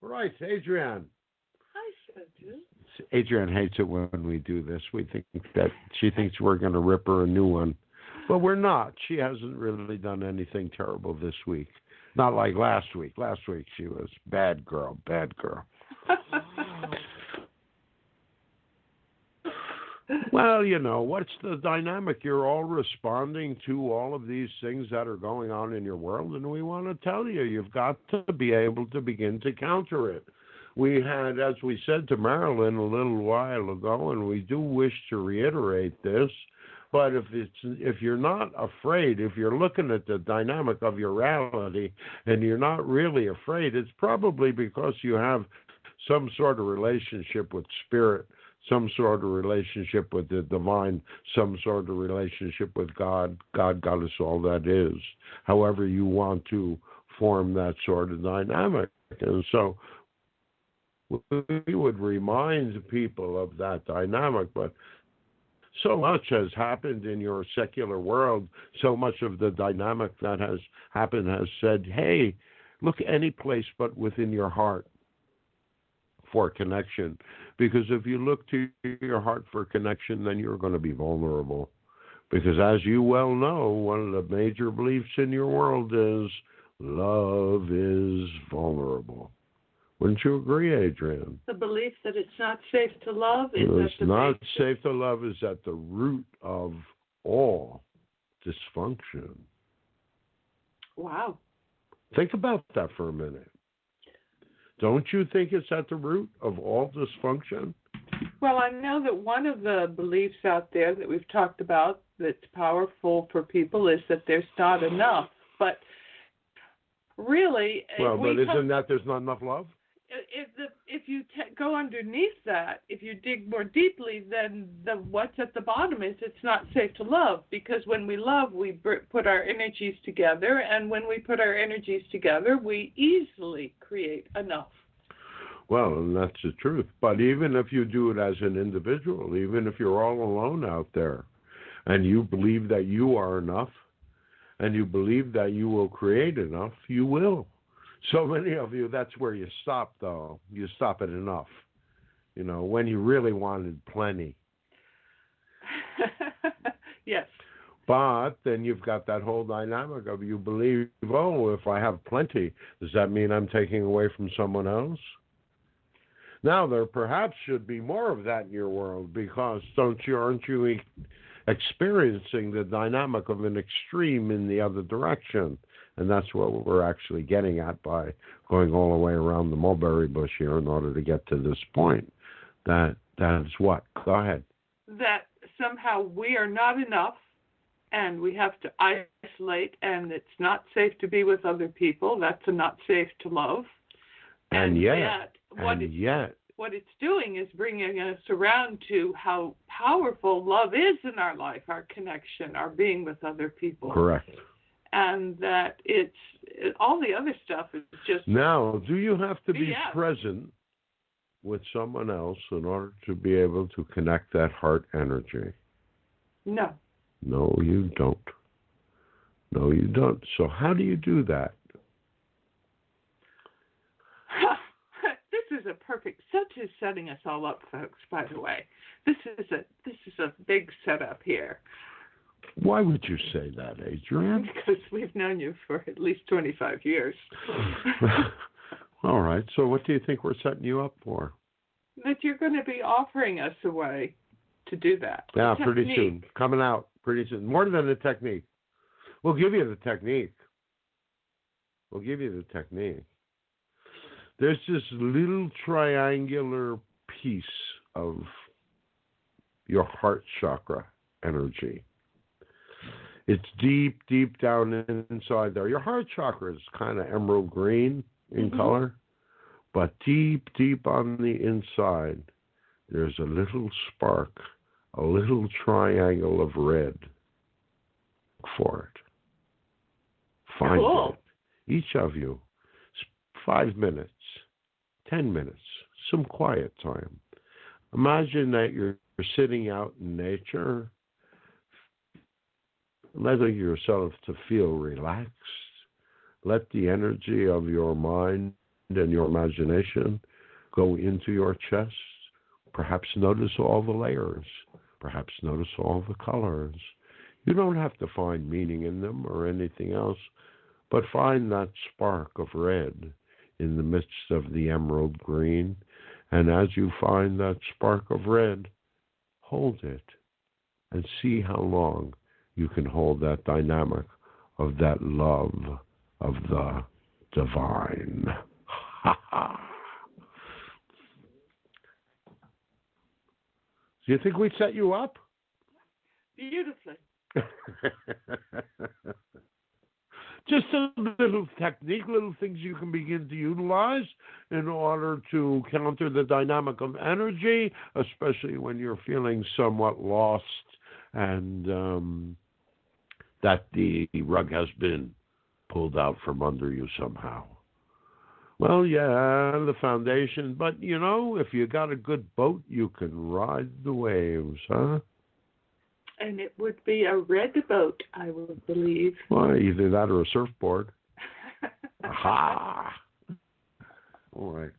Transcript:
Right, Adrienne. Hi, SOTU. Adrienne hates it when we do this. We think that she thinks we're going to rip her a new one. But we're not. She hasn't really done anything terrible this week. Not like last week. Last week she was bad girl, bad girl. Well, what's the dynamic? You're all responding to all of these things that are going on in your world, and we want to tell you, you've got to be able to begin to counter it. We had, as we said to Marilyn a little while ago, and we do wish to reiterate this, but if you're not afraid, if you're looking at the dynamic of your reality and you're not really afraid, it's probably because you have some sort of relationship with spirit, some sort of relationship with the divine, some sort of relationship with God. God got us all that is. However you want to form that sort of dynamic. And so we would remind people of that dynamic, but so much has happened in your secular world, so much of the dynamic that has happened has said, hey, look any place but within your heart for connection. Because if you look to your heart for connection, then you're going to be vulnerable. Because as you well know, one of the major beliefs in your world is love is vulnerable. Wouldn't you agree, Adrienne? The belief that it's not safe to love is it's not safe to love is at the root of all dysfunction. Wow. Think about that for a minute. Don't you think it's at the root of all dysfunction? Well, I know that one of the beliefs out there that we've talked about that's powerful for people is that there's not enough. But really... isn't that there's not enough love? If you go underneath that, if you dig more deeply, then what's at the bottom is it's not safe to love, because when we love, we put our energies together, and when we put our energies together, we easily create enough. Well, and that's the truth. But even if you do it as an individual, even if you're all alone out there, and you believe that you are enough, and you believe that you will create enough, you will. So many of you, that's where you stop, though. You stop at enough. When you really wanted plenty. Yes. But then you've got that whole dynamic of you believe, oh, if I have plenty, does that mean I'm taking away from someone else? Now, there perhaps should be more of that in your world, because aren't you experiencing the dynamic of an extreme in the other direction? And that's what we're actually getting at by going all the way around the mulberry bush here in order to get to this point. That is what? Go ahead. That somehow we are not enough, and we have to isolate, and it's not safe to be with other people. That's not safe to love. And yet, what it's doing is bringing us around to how powerful love is in our life, our connection, our being with other people. Correct. And that all the other stuff is just... Now, do you have to be present with someone else in order to be able to connect that heart energy? No. No, you don't. No, you don't. So how do you do that? This is a perfect... SOTU is setting us all up, folks, by the way. This is a big setup here. Why would you say that, Adrienne? Because we've known you for at least 25 years. All right. So what do you think we're setting you up for? That you're going to be offering us a way to do that. Yeah, pretty soon. Coming out pretty soon. More than the technique. We'll give you the technique. There's this little triangular piece of your heart chakra energy. It's deep, deep down inside there. Your heart chakra is kind of emerald green in color, but deep, deep on the inside, there's a little spark, a little triangle of red. Look for it. Find it. Each of you, 5 minutes, 10 minutes, some quiet time. Imagine that you're sitting out in nature, letting yourself to feel relaxed. Let the energy of your mind and your imagination go into your chest. Perhaps notice all the layers. Perhaps notice all the colors. You don't have to find meaning in them or anything else, but find that spark of red in the midst of the emerald green. And as you find that spark of red, hold it and see how long you can hold that dynamic of that love of the divine. Do you think we set you up? Beautifully. Just a little technique, little things you can begin to utilize in order to counter the dynamic of energy, especially when you're feeling somewhat lost and that the rug has been pulled out from under you somehow. Well, yeah, the foundation, but, you know, if you got a good boat, you can ride the waves, huh? And it would be a red boat, I would believe. Well, either that or a surfboard. Aha! All right.